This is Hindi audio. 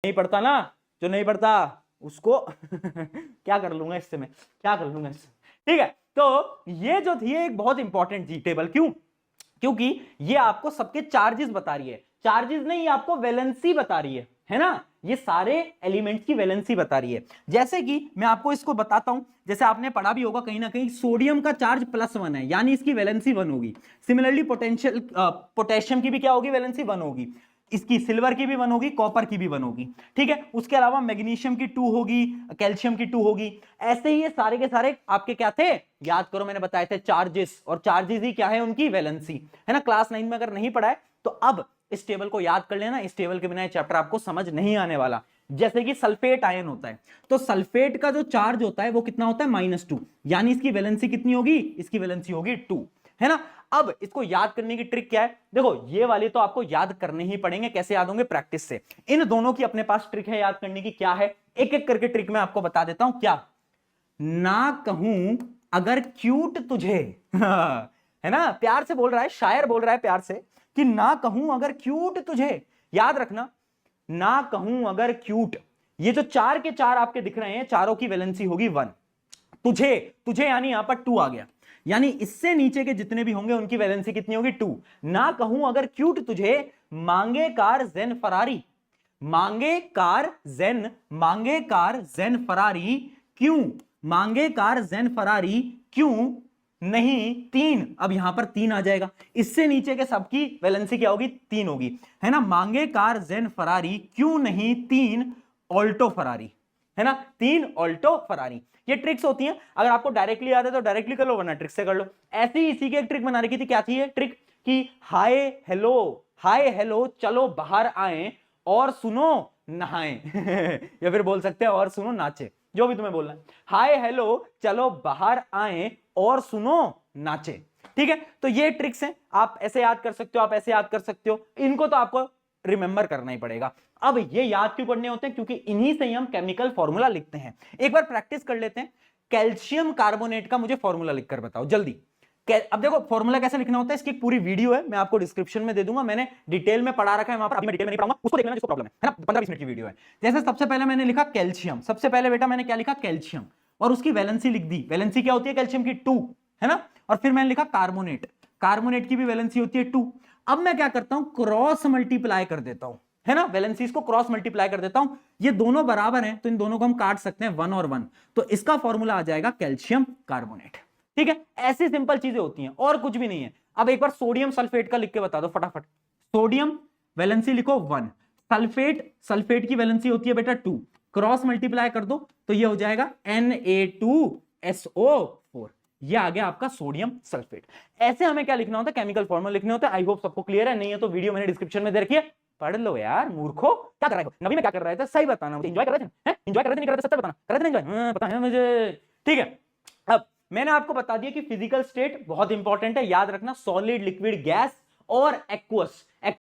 नहीं पढ़ता ना, जो नहीं पढ़ता उसको क्या कर लूंगा इससे, मैं क्या कर लूंगा इससे। ठीक है, तो ये जो थी एक बहुत इंपॉर्टेंट थी टेबल। क्यों? क्योंकि ये आपको सबके चार्जेस बता रही है, चार्जेस नहीं, आपको वैलेंसी बता रही है ना, ये सारे एलिमेंट्स की वैलेंसी बता रही है। जैसे कि मैं आपको इसको बताता हूं, जैसे आपने पढ़ा भी होगा कहीं ना कहीं, सोडियम का चार्ज +1 है, यानी इसकी वैलेंसी 1 होगी। सिमिलरली पोटेशियम की भी क्या होगी, वैलेंसी 1 होगी। इसकी सिल्वर की भी 1 होगी, कॉपर की भी 1 होगी। ठीक है, उसके अलावा मैग्नीशियम की 2 होगी, कैल्शियम की 2 होगी। ऐसे ही ये सारे के सारे आपके क्या थे, याद करो, मैंने बताए थे चार्जेस, और चार्जेस ही क्या है, उनकी वैलेंसी है ना। क्लास 9 में अगर नहीं पढ़ा है तो अब इस टेबल को याद कर लेना, इस टेबल के बिना ये चैप्टर आपको समझ नहीं आने वाला। जैसे कि सल्फेट आयन होता है, तो सल्फेट का जो चार्ज होता है वो कितना होता है, -2, यानी इसकी वैलेंसी कितनी होगी, इसकी वैलेंसी होगी 2, है ना। अब इसको याद करने की ट्रिक क्या है, देखो ये वाली तो आपको याद करने ही पड़ेंगे, कैसे याद होंगे, प्रैक्टिस से। इन दोनों की अपने पास ट्रिक है याद करने की, क्या है, एक एक करके ट्रिक मैं आपको बता देता हूं। क्या, ना कहूं अगर क्यूट तुझे है ना, प्यार से बोल रहा है, शायर बोल रहा है प्यार से, कि ना कहूं अगर क्यूट तुझे, याद रखना, ना कहूं अगर क्यूट, ये जो 4 के 4 आपके दिख रहे हैं, चारों की वैलेंसी होगी 1। तुझे, तुझे यानी यहां पर 2 आ गया, यानी इससे नीचे के जितने भी होंगे उनकी वैलेंसी कितनी होगी, 2। ना कहूं अगर क्यूट तुझे, मांगे कार जेन फरारी, मांगे कार जेन, मांगे कार जेन फरारी, क्यों, मांगे कार जेन फरारी क्यों नहीं 3, अब यहां पर 3 आ जाएगा, इससे नीचे के सबकी वैलेंसी क्या होगी, 3 होगी, है ना। मांगे कार जेन फरारी क्यों नहीं 3 ऑल्टो फरारी, है ना, 3 ऑल्टो फरारी। ये ट्रिक्स होती हैं, अगर आपको डायरेक्टली याद है तो डायरेक्टली कर लो, वरना ट्रिक से कर लो। ऐसी इसी की एक ट्रिक बना रखी थी, क्या थी ये ट्रिक, कि हाय हेलो, हाय हेलो चलो बाहर आए और सुनो नहाएं या फिर बोल सकते हैं और सुनो नाचे, जो भी तुम्हें बोलना है। हाय हेलो चलो बाहर आए और सुनो नाचे। ठीक है, तो ये ट्रिक्स हैं, आप ऐसे याद कर सकते हो, आप ऐसे याद कर सकते हो, इनको तो आपको रिमेंबर करना ही पड़ेगा। अब ये याद क्यों करने होते हैं, क्योंकि इन्हीं से ही हम केमिकल फॉर्मूला लिखते हैं। एक बार प्रैक्टिस कर लेते हैं, कैल्शियम कार्बोनेट का मुझे फॉर्मूला लिखकर बताओ जल्दी। अब देखो फॉर्मूला कैसे लिखना होता है, इसकी पूरी वीडियो है, मैं आपको डिस्क्रिप्शन में दे दूंगा, मैंने डिटेल में पढ़ा रखा है वहां पर, अभी मैं डिटेल में नहीं पढ़ाऊंगा, उसको देख लेना जिसको प्रॉब्लम है ना, 15-20 मिनट की वीडियो है। जैसे सबसे पहले मैंने लिखा कैल्शियम, सबसे पहले बेटा मैंने क्या लिखा, कैल्शियम, और उसकी वैलेंसी लिख दी, वैलेंसी क्या होती है कैल्शियम की, 2, है ना। और फिर मैंने लिखा कार्बोनेट, कार्बोनेट की भी वैलेंसी होती है 2। अब मैं क्या करता हूं, क्रॉस मल्टीप्लाई कर देता हूं, है ना, वैलेंसीज को क्रॉस मल्टीप्लाई कर देता हूं, ये दोनों बराबर हैं तो इन दोनों को हम काट सकते हैं 1 और 1, तो इसका फॉर्मूला आ जाएगा कैल्शियम कार्बोनेट। ठीक है, ऐसी सिंपल चीजें होती हैं और कुछ भी नहीं है। अब एक बार सोडियम सल्फेट का लिख के बता दो फटाफट, सोडियम वैलेंसी लिखो 1, सल्फेट, सल्फेट की वैलेंसी होती है बेटा 2, क्रॉस मल्टीप्लाई कर दो तो ये हो जाएगा Na2SO4, ये आ गया आपका सोडियम सल्फेट। ऐसे हमें क्या लिखना होता है, केमिकल फॉर्मूला लिखने होते हैं। आई होप सबको क्लियर है, नहीं है तो वीडियो मैंने डिस्क्रिप्शन में दे रखी है, पढ़ लो यार मूर्खो। क्या कर रहे हो नवी में, क्या कर रहे थे, सही बताना मुझे, एंजॉय कर रहे थे, एंजॉय कर रहे थे, नहीं कर रहे थे, सच बताना, कर रहे थे एंजॉय, पता है मुझे। ठीक है, अब मैंने आपको बता दिया कि फिजिकल स्टेट बहुत इंपॉर्टेंट है, याद रखना, सॉलिड, लिक्विड, गैस और एक्वस।